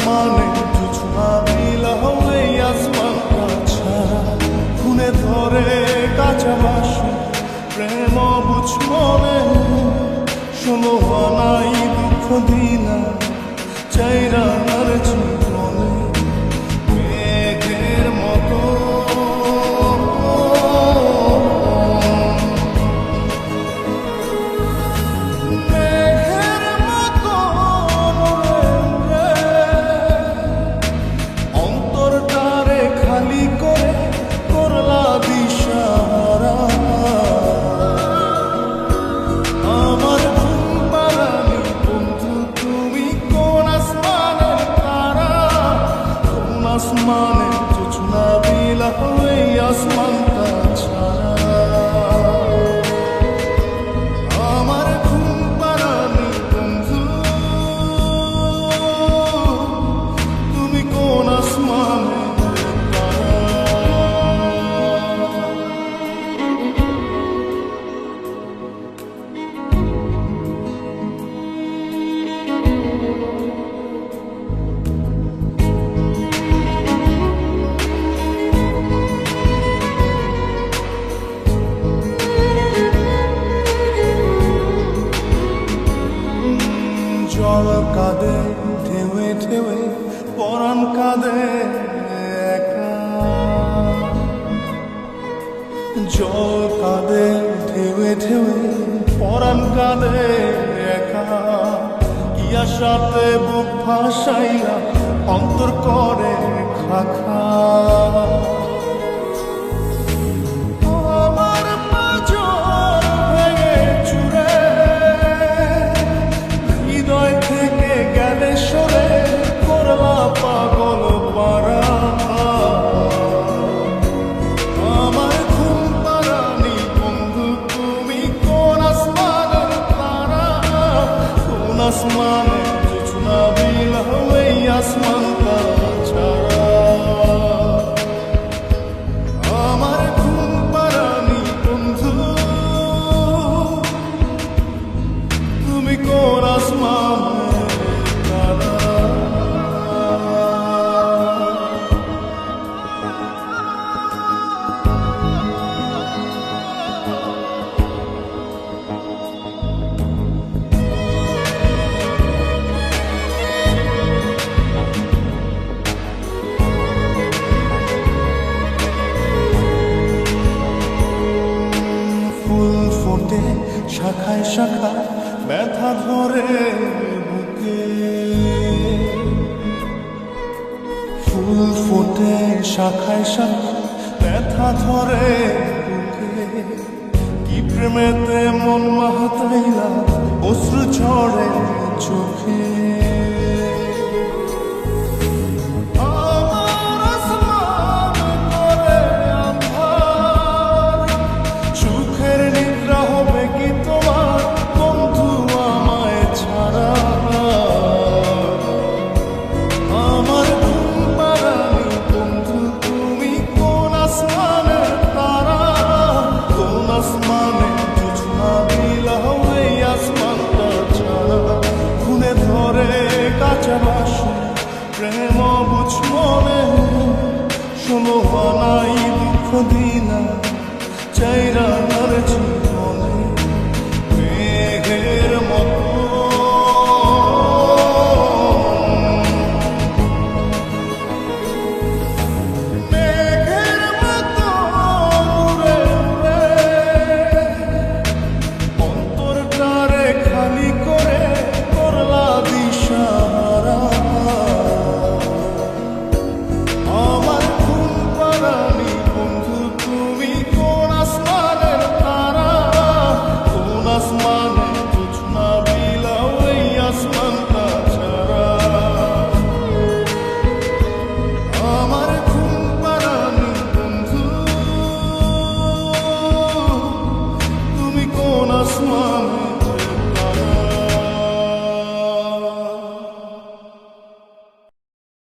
আসমানে জোছনা নীলা হয়ে আসমানটা ছাড়া খুনে ধরে কাঁচা বাসে প্রেম বুঝ মনে শোনো নাই দুঃখ দিলা চাইরা আর জীবনে মেঘের মতো আসমানে জোছনা নীলা হয়ে আসমানটা ছাড়া আমার ঘুম পাড়ানি বন্ধু তুমি কোন আসমানে জল কাঁদে ঢেউে ঢেউে পরাণ কাঁদে একা জল কাঁদে ঢেউে ঢেউে পরাণ কাঁদে একা কি আশাতে বুক ভাসাইয়া অন্তর করে খাখা পাগল পারা আমার ঘুম পাড়ানি বন্ধু তুমি কোন আসমানের তারা কোন আসমানে জোছনা নীলা হয়ে আসমানটা ছাড়া আমার ঘুম পাড়ানি বন্ধু তুমি কোন আসমানের তারা শাখায় শাখায় ব্যথা ধরে বুকে ফুল ফোটে শাখায় শাখায় ব্যথা ধরে বুকে কি প্রেমেতে মন মাহাতাইলা অশ্রু ঝরে